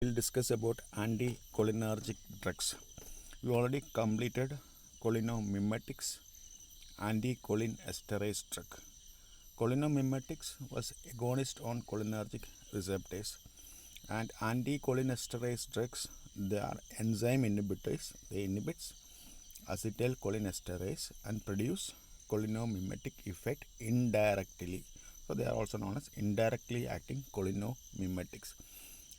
We'll discuss about anticholinergic drugs. We already completed cholinomimetics, anticholinesterase drug. Cholinomimetics was agonist on cholinergic receptors, and anticholinesterase drugs, they are enzyme inhibitors. They inhibit acetylcholinesterase and produce cholinomimetic effect indirectly. So they are also known as indirectly acting cholinomimetics.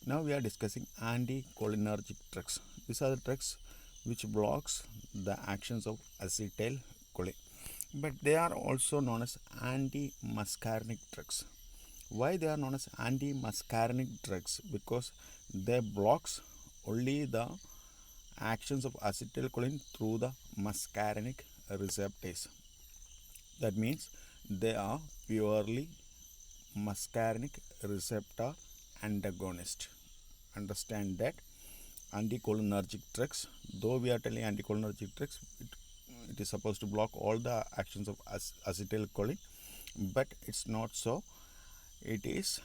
Now we are discussing anticholinergic drugs. These are the drugs which blocks the actions of acetylcholine, but they are also known as anti-muscarinic drugs. Why they are known as anti-muscarinic drugs? Because they blocks only the actions of acetylcholine through the muscarinic receptors. That means they are purely muscarinic receptor antagonist. Understand that anticholinergic drugs, though we are telling anticholinergic drugs, it is supposed to block all the actions of acetylcholine, but it's not so. It is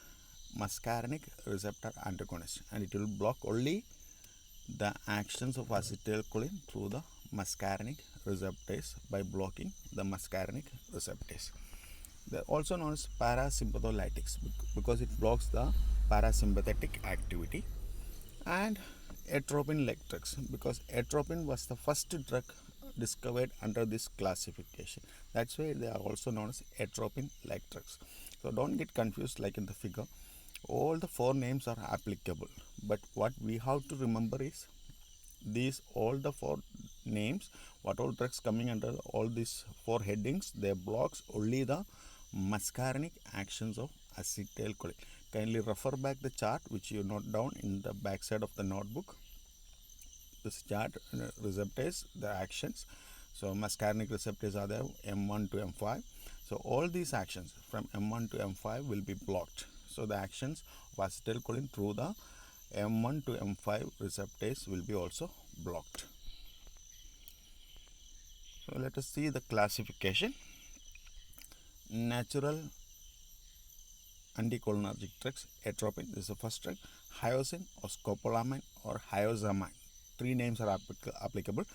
muscarinic receptor antagonist, and it will block only the actions of acetylcholine through the muscarinic receptors by blocking the muscarinic receptors. They are also known as parasympatholytics because it blocks the parasympathetic activity, and atropine-like drugs because atropine was the first drug discovered under this classification. That's why they are also known as atropine-like drugs. So don't get confused like in the figure. All the four names are applicable, but what we have to remember is these all the four names, what all drugs coming under all these four headings, they blocks only the muscarinic actions of acetylcholine. Kindly refer back the chart which you note down in the back side of the notebook. This chart receptors, the actions. So muscarinic receptors are there M1 to M5. So all these actions from M1 to M5 will be blocked. So the actions of acetylcholine through the M1 to M5 receptors will be also blocked. So let us see the classification. Natural anticholinergic drugs, atropine, this is the first drug, hyoscine or scopolamine or hyoscyamine. Three names are applicable,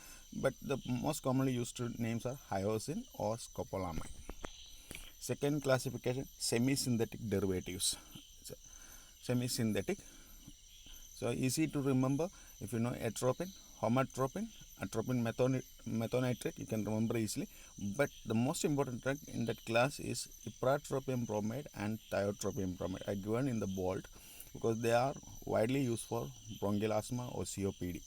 but the most commonly used names are hyoscine or scopolamine. Second classification, semi-synthetic derivatives. Semi-synthetic, so easy to remember if you know atropine, homatropine, atropine methonitrate, you can remember easily. But the most important drug in that class is ipratropium bromide and tiotropium bromide. I given in the bold because they are widely used for bronchial asthma or COPD.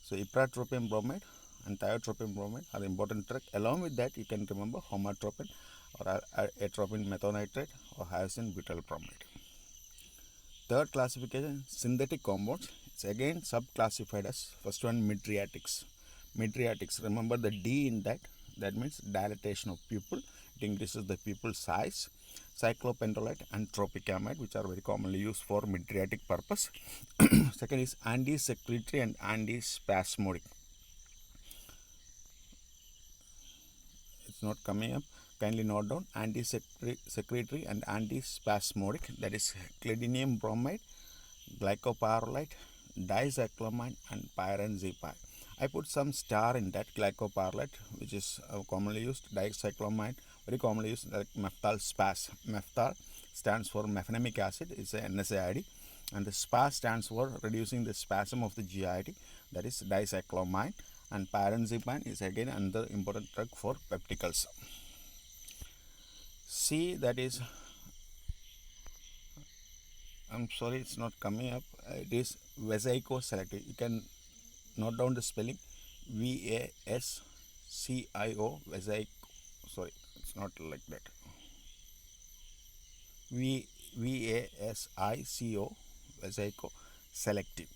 So ipratropium bromide and tiotropium bromide are important drug. Along with that, you can remember homatropine or atropine methonitrate or hyoscine butyl bromide. Third classification, synthetic compounds. It's again subclassified as first one mydriatics. Mydriatics, remember the D in that. That means dilatation of pupil. It increases the pupil size. Cyclopentolate and tropicamide, which are very commonly used for mydriatic purpose. Second is anti-secretory and anti-spasmodic. It's not coming up. Kindly note down anti-secretory and anti-spasmodic, that is clidinium bromide, glycopyrrolate, dicyclamine and pyrazipine. I put some star in that glycopyrrolate, which is commonly used, dicyclamine, very commonly used like methyl spas. Methyl stands for mefenamic acid, it's a NSAID, and the spas stands for reducing the spasm of the GID, that is dicyclamine, and pyrazipine is again another important drug for pepticals. C, that is, I'm sorry, it's not coming up. It is vesicoselective. You can note down the spelling VASCIO, vesico. Sorry, it's not like that. VASICO, vesicoselective.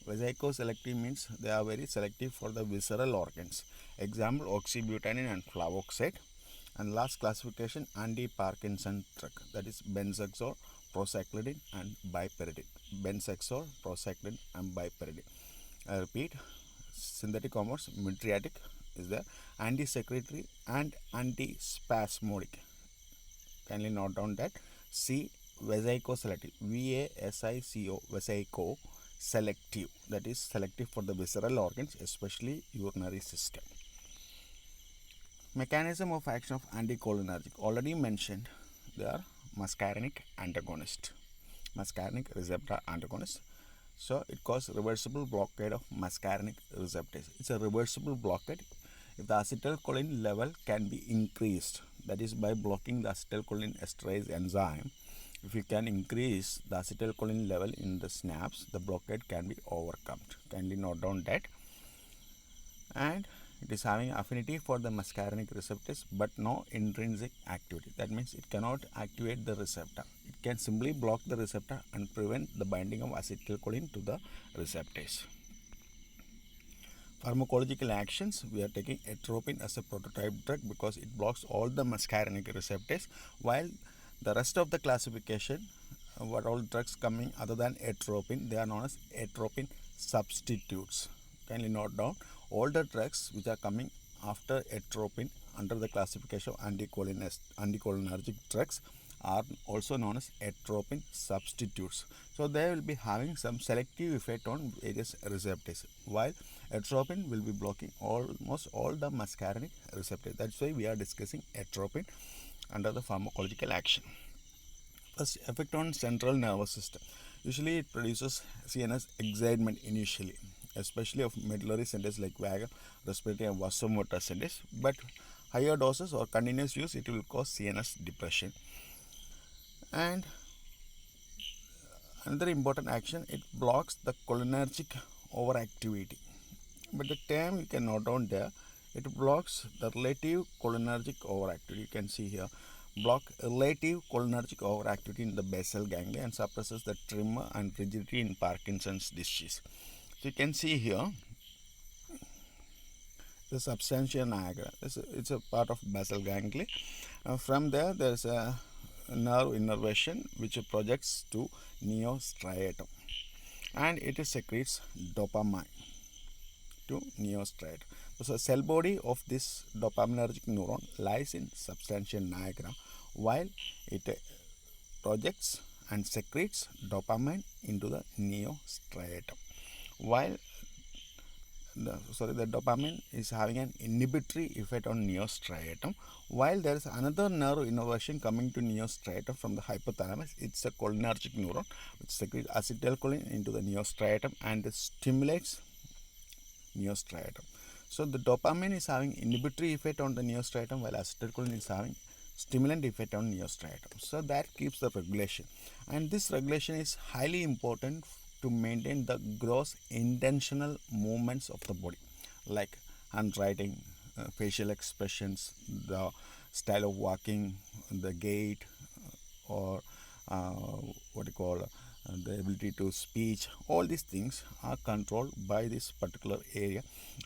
Vesicoselective means they are very selective for the visceral organs. Example, oxybutynine and flavoxate. And last classification, anti-Parkinson drug, that is benzhexol, procyclidine and piperidine. Benzhexol, procyclidine and piperidine. I repeat, synthetic compounds, mydriatic is there, anti-secretory and anti-spasmodic. Kindly note down that. C, vesicoselective, VASICO, vesico selective, that is selective for the visceral organs, especially urinary system. Mechanism of action of anticholinergic, already mentioned, they are muscarinic antagonist, muscarinic receptor antagonist. So it causes reversible blockade of muscarinic receptors. It's a reversible blockade if the acetylcholine level can be increased, that is by blocking the acetylcholine esterase enzyme. If you can increase the acetylcholine level in the synapse, the blockade can be overcome. Kindly note down that. And it is having affinity for the muscarinic receptors but no intrinsic activity. That means it cannot activate the receptor. It can simply block the receptor and prevent the binding of acetylcholine to the receptors. Pharmacological actions, we are taking atropine as a prototype drug because it blocks all the muscarinic receptors, while the rest of the classification, what all drugs coming other than atropine, they are known as atropine substitutes. Kindly note down, all the drugs which are coming after atropine under the classification of anticholinergic drugs are also known as atropine substitutes. So they will be having some selective effect on various receptors, while atropine will be blocking almost all the muscarinic receptors. That's why we are discussing atropine under the pharmacological action. First, effect on central nervous system. Usually it produces CNS excitement initially, especially of medullary centers like vagal, respiratory and vasomotor centers, but higher doses or continuous use, it will cause CNS depression. And another important action, it blocks the cholinergic overactivity. But the term you can note down there, it blocks the relative cholinergic overactivity. You can see here, block relative cholinergic overactivity in the basal ganglia and suppresses the tremor and rigidity in Parkinson's disease. So you can see here the substantia nigra. It's a part of basal ganglia. From there is a nerve innervation which projects to neostriatum, and it secretes dopamine to neostriatum. So the cell body of this dopaminergic neuron lies in substantia nigra, while it projects and secretes dopamine into the neostriatum. While the dopamine is having an inhibitory effect on neostriatum, while there is another nerve innervation coming to neostriatum from the hypothalamus. It's a cholinergic neuron which secretes acetylcholine into the neostriatum and stimulates neostriatum. So the dopamine is having inhibitory effect on the neostriatum, while acetylcholine is having stimulant effect on neostriatum. So that keeps the regulation, and this regulation is highly important to maintain the gross intentional movements of the body, like handwriting, facial expressions, the style of walking, the gait, or what you call the ability to speech. All these things are controlled by this particular area,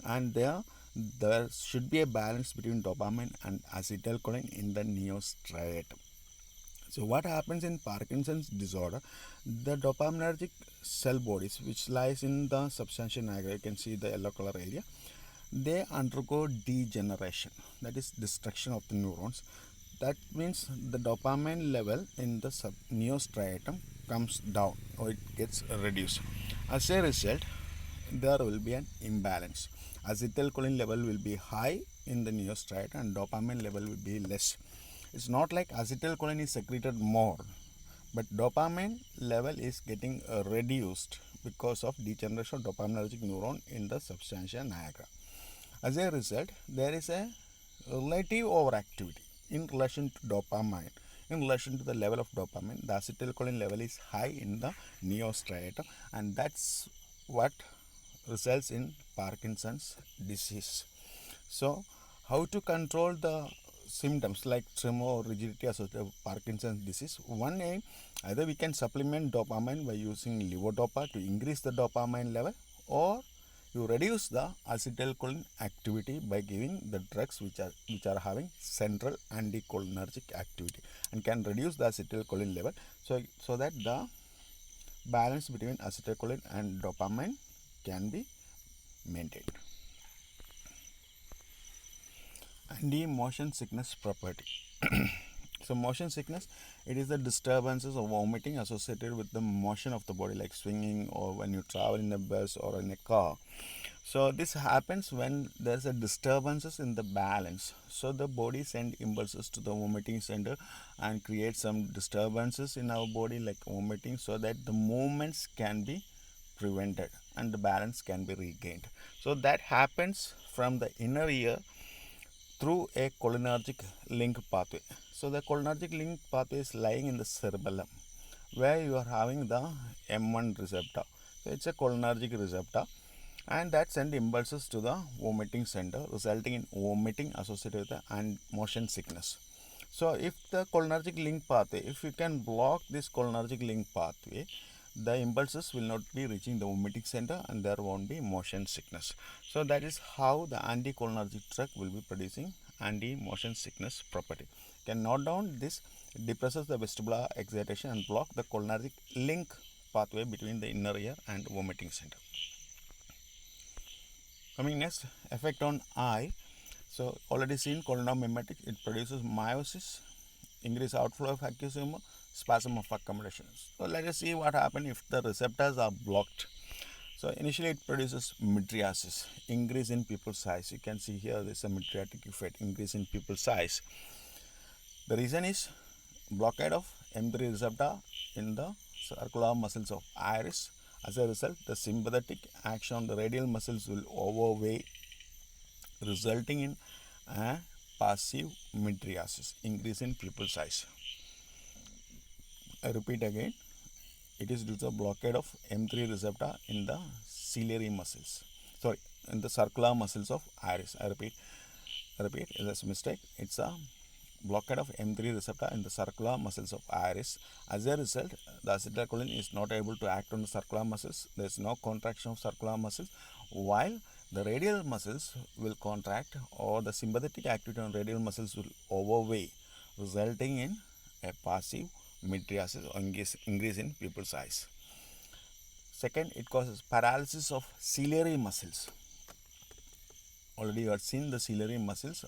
and there should be a balance between dopamine and acetylcholine in the neostriatum. So what happens in Parkinson's disorder, the dopaminergic cell bodies which lies in the substantia nigra, you can see the yellow color area, they undergo degeneration, that is destruction of the neurons. That means the dopamine level in the neostriatum comes down, or it gets reduced. As a result, there will be an imbalance. Acetylcholine level will be high in the neostriatum and dopamine level will be less. It's not like acetylcholine is secreted more, but dopamine level is getting reduced because of degeneration of dopaminergic neuron in the substantia nigra. As a result, there is a relative overactivity in relation to dopamine. In relation to the level of dopamine, the acetylcholine level is high in the neostriatum, and that's what results in Parkinson's disease. So, how to control the symptoms like tremor or rigidity associated with Parkinson's disease? One aim, either we can supplement dopamine by using levodopa to increase the dopamine level, or you reduce the acetylcholine activity by giving the drugs which are having central anticholinergic activity and can reduce the acetylcholine level, so that the balance between acetylcholine and dopamine can be maintained. And the motion sickness property. So motion sickness, it is the disturbances or vomiting associated with the motion of the body, like swinging or when you travel in a bus or in a car. So this happens when there's a disturbances in the balance. So the body send impulses to the vomiting center and create some disturbances in our body like vomiting, so that the movements can be prevented and the balance can be regained. So that happens from the inner ear through a cholinergic link pathway. So the cholinergic link pathway is lying in the cerebellum where you are having the M1 receptor. So it's a cholinergic receptor and that send impulses to the vomiting center, resulting in vomiting associated with the and motion sickness. So if the cholinergic link pathway, if you can block this cholinergic link pathway, the impulses will not be reaching the vomiting center and there won't be motion sickness. So that is how the anticholinergic drug will be producing anti-motion sickness property. You can note down this: depresses the vestibular excitation and block the cholinergic link pathway between the inner ear and vomiting center. Coming next, effect on eye. So already seen cholinomimetic, it produces miosis, increase outflow of aqueous humor, spasm of accommodation. So let us see what happens if the receptors are blocked. So initially it produces mydriasis, increase in pupil size. You can see here there is a mydriatic effect, increase in pupil size. The reason is blockade of M3 receptor in the circular muscles of iris. As a result, the sympathetic action on the radial muscles will overweigh, resulting in a passive mydriasis, increase in pupil size. I repeat again, it is due to blockade of M3 receptor in the ciliary muscles. Sorry, in the circular muscles of iris. I repeat, it's a mistake. It's a blockade of M3 receptor in the circular muscles of iris. As a result, the acetylcholine is not able to act on the circular muscles. There is no contraction of circular muscles, while the radial muscles will contract, or the sympathetic activity on radial muscles will overweigh, resulting in a passive mydriasis or increase in pupil size. Second, it causes paralysis of ciliary muscles. Already you have seen the ciliary muscles,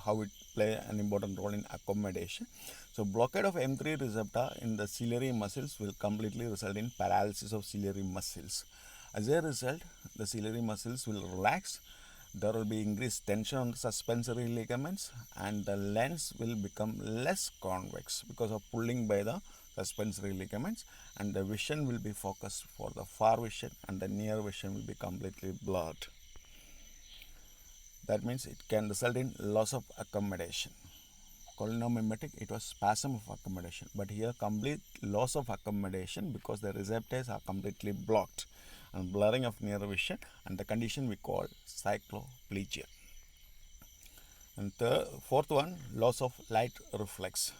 how it play an important role in accommodation. So blockade of M3 receptor in the ciliary muscles will completely result in paralysis of ciliary muscles. As a result, the ciliary muscles will relax, there will be increased tension on the suspensory ligaments, and the lens will become less convex because of pulling by the suspensory ligaments, and the vision will be focused for the far vision and the near vision will be completely blurred. That means it can result in loss of accommodation. Cholinomimetic, it was spasm of accommodation, but here complete loss of accommodation because the receptors are completely blocked and blurring of near vision, and the condition we call cycloplegia. And fourth one, loss of light reflex.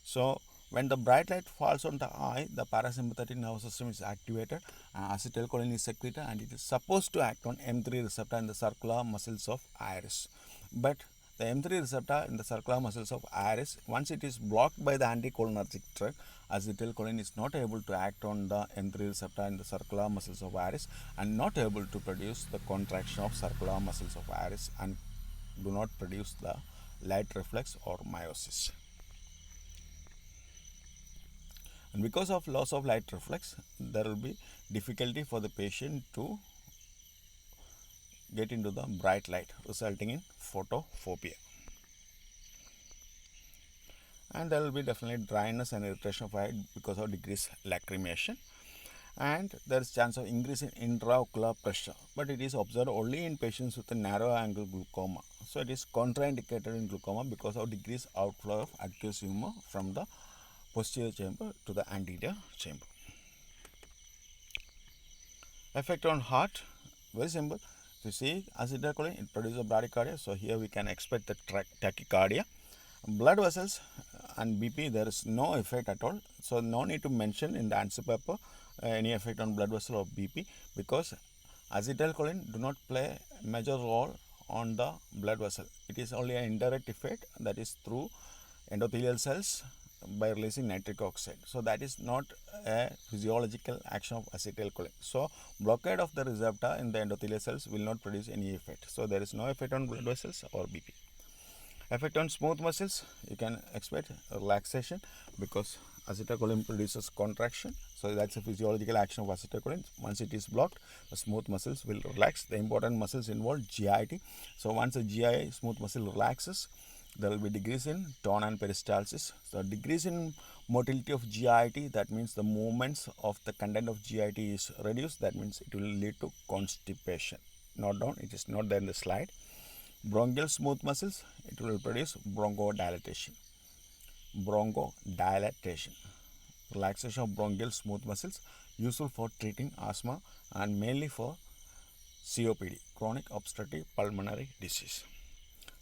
So when the bright light falls on the eye, the parasympathetic nervous system is activated, acetylcholine is secreted, and it is supposed to act on M3 receptor in the circular muscles of iris. But the M3 receptor in the circular muscles of iris, once it is blocked by the anticholinergic drug, acetylcholine is not able to act on the M3 receptor in the circular muscles of iris and not able to produce the contraction of circular muscles of iris and do not produce the light reflex or miosis. And because of loss of light reflex, there will be difficulty for the patient to get into the bright light, resulting in photophobia. And there will be definitely dryness and irritation of eye because of decreased lacrimation. And there is chance of increase in intraocular pressure, but it is observed only in patients with a narrow angle glaucoma. So it is contraindicated in glaucoma because of decreased outflow of aqueous humor from the posterior chamber to the anterior chamber. Effect on heart, very simple. You see acetylcholine, it produces bradycardia, so here we can expect the tachycardia. Blood vessels and BP, there is no effect at all, so no need to mention in the answer paper any effect on blood vessel or BP, because acetylcholine do not play a major role on the blood vessel. It is only an indirect effect, that is through endothelial cells by releasing nitric oxide. So that is not a physiological action of acetylcholine. So blockade of the receptor in the endothelial cells will not produce any effect. So there is no effect on blood vessels or BP. Effect on smooth muscles, you can expect relaxation because acetylcholine produces contraction. So that's a physiological action of acetylcholine. Once it is blocked, the smooth muscles will relax. The important muscles involve GIT. So once the GI smooth muscle relaxes, there will be decrease in tone and peristalsis. So decrease in motility of GIT, that means the movements of the content of GIT is reduced. That means it will lead to constipation. Note down, it is not there in the slide. Bronchial smooth muscles, it will produce bronchodilation. Bronchodilation. Relaxation of bronchial smooth muscles, useful for treating asthma and mainly for COPD, chronic obstructive pulmonary disease.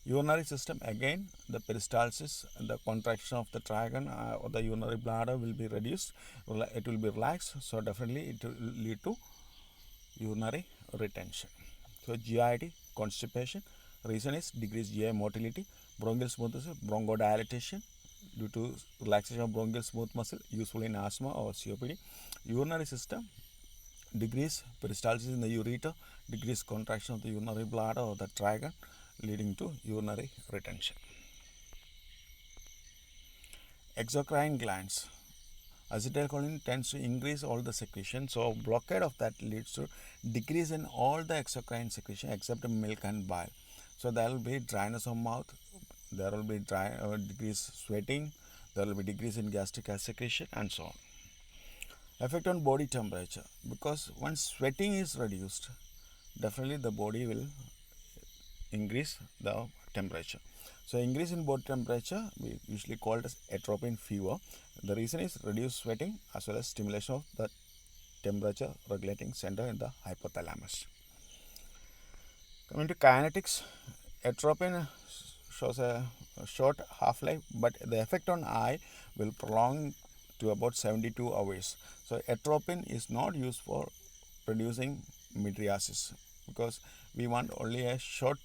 Urinary system, again the peristalsis, the contraction of the trachea or the urinary bladder will be reduced, it will be relaxed, so definitely it will lead to urinary retention. So GIT, constipation, reason is decreased GI motility. Bronchial smooth muscle, bronchodilation due to relaxation of bronchial smooth muscle, useful in asthma or COPD. Urinary system, decrease peristalsis in the ureter, decrease contraction of the urinary bladder or the trachea, leading to urinary retention. Exocrine glands. Acetylcholine tends to increase all the secretion, so blockade of that leads to decrease in all the exocrine secretion except milk and bile. So there will be dryness of mouth, there will be decreased sweating, there will be decrease in gastric acid secretion and so on. Effect on body temperature, because once sweating is reduced, definitely the body will increase the temperature. So increase in body temperature we usually call it as atropine fever. The reason is reduced sweating as well as stimulation of the temperature regulating center in the hypothalamus. Coming to kinetics, atropine shows a short half-life, but the effect on eye will prolong to about 72 hours. So atropine is not used for producing mydriasis because we want only a short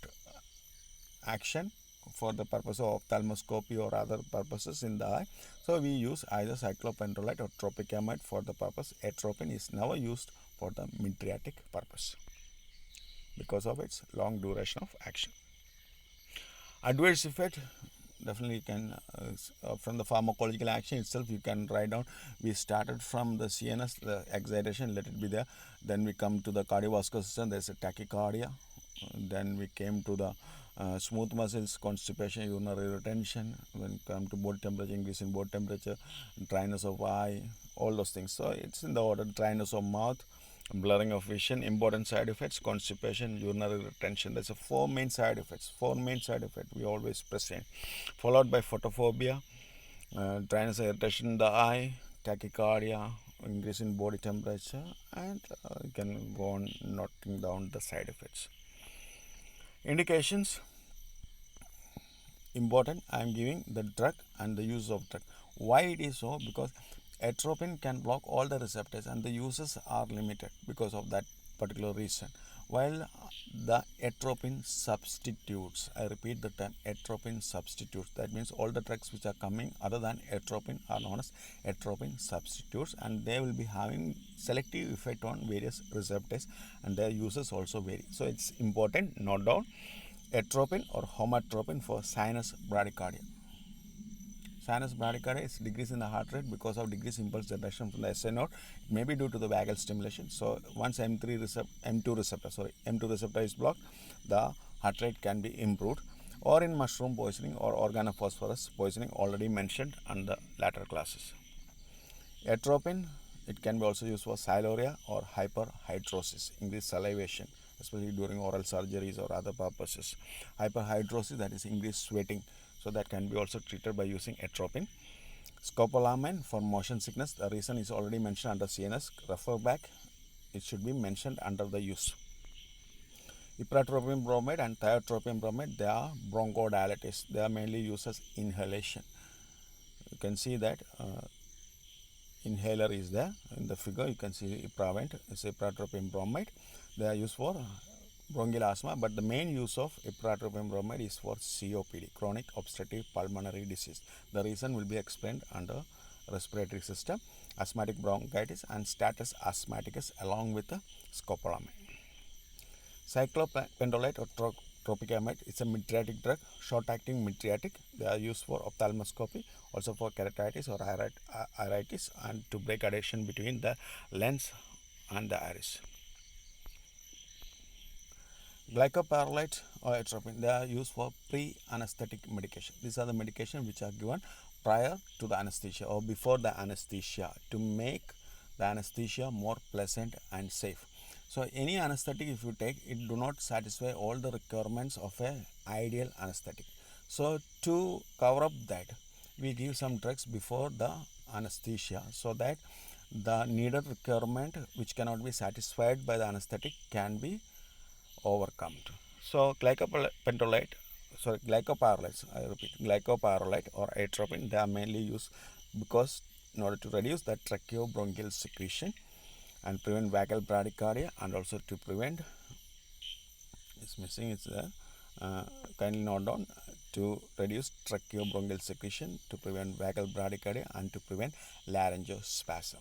action for the purpose of ophthalmoscopy or other purposes in the eye. So we use either cyclopentrolite or tropicamide for the purpose. Atropine is never used for the mydriatic purpose because of its long duration of action. Adverse effect, definitely you can from the pharmacological action itself you can write down. We started from the CNS, the excitation, let it be there. Then we come to the cardiovascular system, there's a tachycardia. Then we came to the smooth muscles, constipation, urinary retention. When we come to body temperature, increase in body temperature, dryness of eye, all those things. So it's in the order: dryness of mouth, blurring of vision, important side effects, constipation, urinary retention. There's a four main side effects we always present, followed by photophobia, dryness and irritation in the eye, tachycardia, increase in body temperature, and you can go on noting down the side effects. Indications, important, I am giving the drug and the use of drug. Why it is so? Because atropine can block all the receptors and the uses are limited because of that particular reason. While the atropine substitutes, I repeat the term atropine substitutes, that means all the drugs which are coming other than atropine are known as atropine substitutes, and they will be having selective effect on various receptors and their uses also vary. So it's important, note down atropine or homatropine for sinus bradycardia. Sinus bradycardia is decrease in the heart rate because of decreased impulse generation from the SA node. It may be due to the vagal stimulation. So once M2 receptor is blocked, the heart rate can be improved. Or in mushroom poisoning or organophosphorus poisoning, already mentioned under later classes. Atropine, it can be also used for siluria or hyperhidrosis, increased salivation, especially during oral surgeries or other purposes. Hyperhidrosis, that is increased sweating. So that can be also treated by using atropine. Scopolamine for motion sickness. The reason is already mentioned under CNS. Refer back. It should be mentioned under the use. Ipratropine bromide and thiotropine bromide, they are bronchodilators. They are mainly used as inhalation. You can see that inhaler is there in the figure. You can see Ipravent is ipratropine bromide. They are used for bronchial asthma, but the main use of ipratropine bromide is for COPD, chronic obstructive pulmonary disease. The reason will be explained under respiratory system, asthmatic bronchitis and status asthmaticus along with the scopolamine. Cyclopentrolate or tropicamide. It's a mydriatic drug, short-acting mydriatic. They are used for ophthalmoscopy, also for keratitis or iritis, and to break adhesion between the lens and the iris. Glycopyrrolate or atropine, they are used for pre-anesthetic medication. These are the medications which are given prior to the anesthesia or before the anesthesia to make the anesthesia more pleasant and safe. So any anesthetic if you take, it do not satisfy all the requirements of a ideal anesthetic. So to cover up that, we give some drugs before the anesthesia so that the needed requirement which cannot be satisfied by the anesthetic can be overcome. So glycopyrrolate, I repeat, glycopyrrolate or atropine, they are mainly used because in order to reduce the tracheobronchial secretion and prevent vagal bradycardia, and also to prevent, it's missing, it's there, kindly note down, to reduce tracheobronchial secretion, to prevent vagal bradycardia, and to prevent laryngospasm,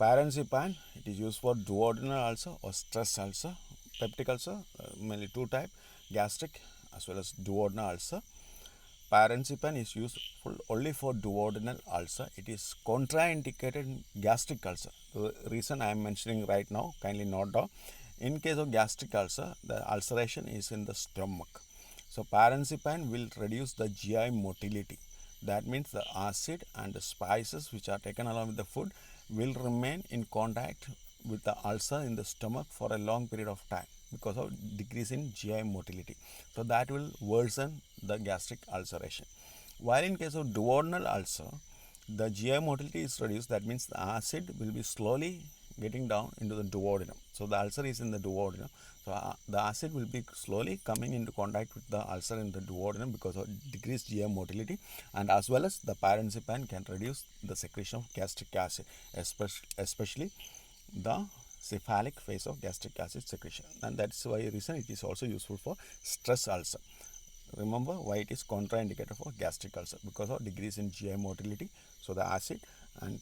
Parasympatholytics, it is used for duodenal ulcer or stress ulcer, peptic ulcer, mainly two types, gastric as well as duodenal ulcer. Parasympatholytics is used only for duodenal ulcer. It is contraindicated in gastric ulcer. The reason I am mentioning right now, kindly note down. In case of gastric ulcer, the ulceration is in the stomach. So parasympatholytics will reduce the GI motility. That means the acid and the spices which are taken along with the food will remain in contact with the ulcer in the stomach for a long period of time because of decrease in GI motility. So that will worsen the gastric ulceration. While in case of duodenal ulcer, the GI motility is reduced. That means the acid will be slowly getting down into the duodenum. So the ulcer is in the duodenum. So the acid will be slowly coming into contact with the ulcer in the duodenum because of decreased GI motility, and as well as the parasympatholytic can reduce the secretion of gastric acid, especially the cephalic phase of gastric acid secretion, and that's why reason it is also useful for stress ulcer. Remember why it is contraindicated for gastric ulcer, because of decrease in GI motility. So the acid and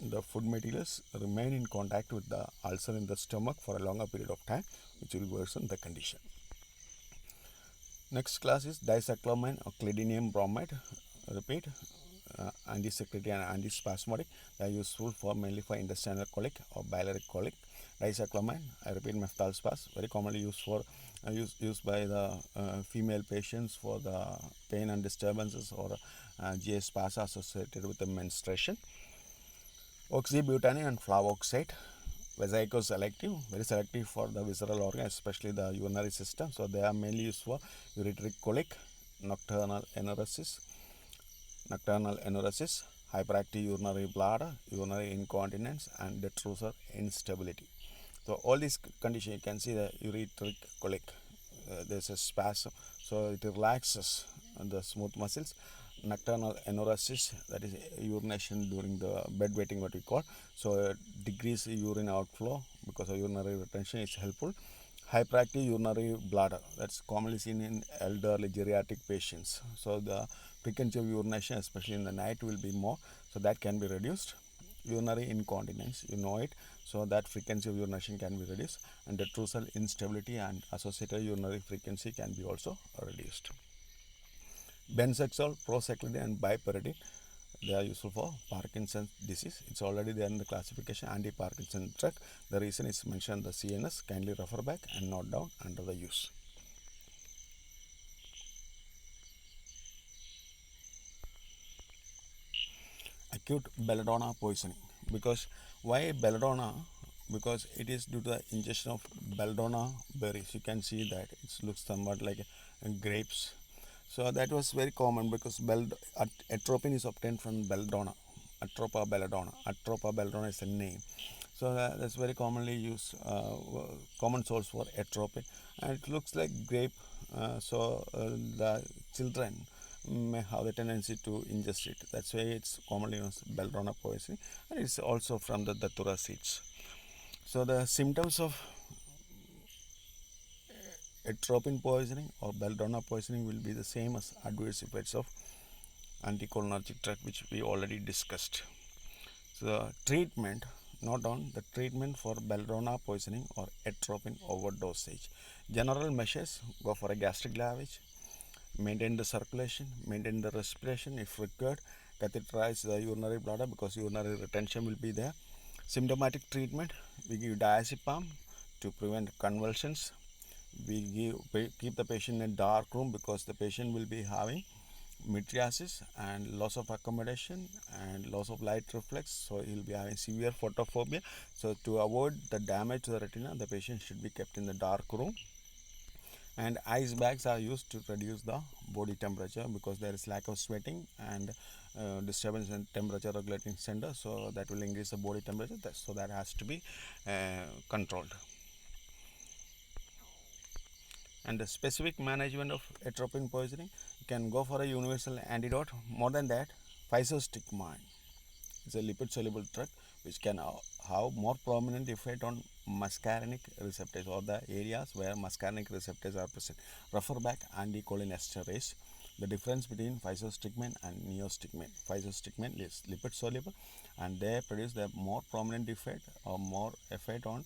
the food materials remain in contact with the ulcer in the stomach for a longer period of time, which will worsen the condition. Next class is dicyclomine or clidinium bromide. Repeat, antisecretory and antispasmodic. They are useful for mainly for intestinal colic or biliary colic. Dicyclomine, I repeat, methylspas, very commonly used for used by the female patients for the pain and disturbances or GI spasm associated with the menstruation. Oxybutane and flavoxate, vesicoselective, very selective for the visceral organ, especially the urinary system. So they are mainly used for ureteric colic, nocturnal enuresis, hyperactive urinary bladder, urinary incontinence, and detrusor instability. So all these conditions, you can see the ureteric colic. There's a spasm, so it relaxes the smooth muscles. Nocturnal enuresis, that is urination during the bedwetting, what we call. So decrease urine outflow because of urinary retention is helpful. Hyperactive urinary bladder, that's commonly seen in elderly geriatric patients. So the frequency of urination, especially in the night, will be more. So that can be reduced. Urinary incontinence, you know it. So that frequency of urination can be reduced, and detrusal instability and associated urinary frequency can be also reduced. Benzhexol, procyclidine, and piperidine, they are useful for Parkinson's disease. It's already there in the classification, anti-Parkinson drug. The reason is mentioned in the CNS. Kindly refer back and note down under the use. Acute belladonna poisoning. Because why belladonna? Because it is due to the ingestion of belladonna berries. You can see that it looks somewhat like grapes. So that was very common because atropine is obtained from belladonna, Atropa belladonna. Atropa belladonna is a name. So that's very commonly used, common source for atropine, and it looks like grape. The children may have the tendency to ingest it. That's why it's commonly known as belladonna poisoning, and it's also from the datura seeds. So the symptoms of atropine poisoning or belladonna poisoning will be the same as adverse effects of anticholinergic drug, which we already discussed. So treatment, Note down the treatment for belladonna poisoning or atropine overdosage. General measures: go for a gastric lavage, maintain the circulation, maintain the respiration if required, catheterize the urinary bladder because urinary retention will be there. Symptomatic treatment: we give diazepam to prevent convulsions. We keep the patient in a dark room because the patient will be having mydriasis and loss of accommodation and loss of light reflex, so he will be having severe photophobia. So to avoid the damage to the retina, the patient should be kept in the dark room. And ice bags are used to reduce the body temperature because there is lack of sweating and disturbance in temperature regulating center, so that will increase the body temperature, so that has to be controlled. And the specific management of atropine poisoning, you can go for a universal antidote. More than that, physostigmine is a lipid soluble drug which can have more prominent effect on muscarinic receptors or the areas where muscarinic receptors are present. Refer back anticholinergic. The difference between physostigmine and neostigmine: physostigmine is lipid soluble and they produce the more prominent effect or more effect on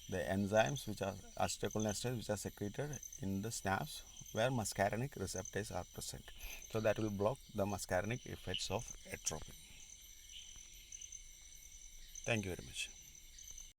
the enzymes which are acetylcholinesterase, which are secreted in the synapse where muscarinic receptors are present. So that will block the muscarinic effects of atropine. Thank you very much.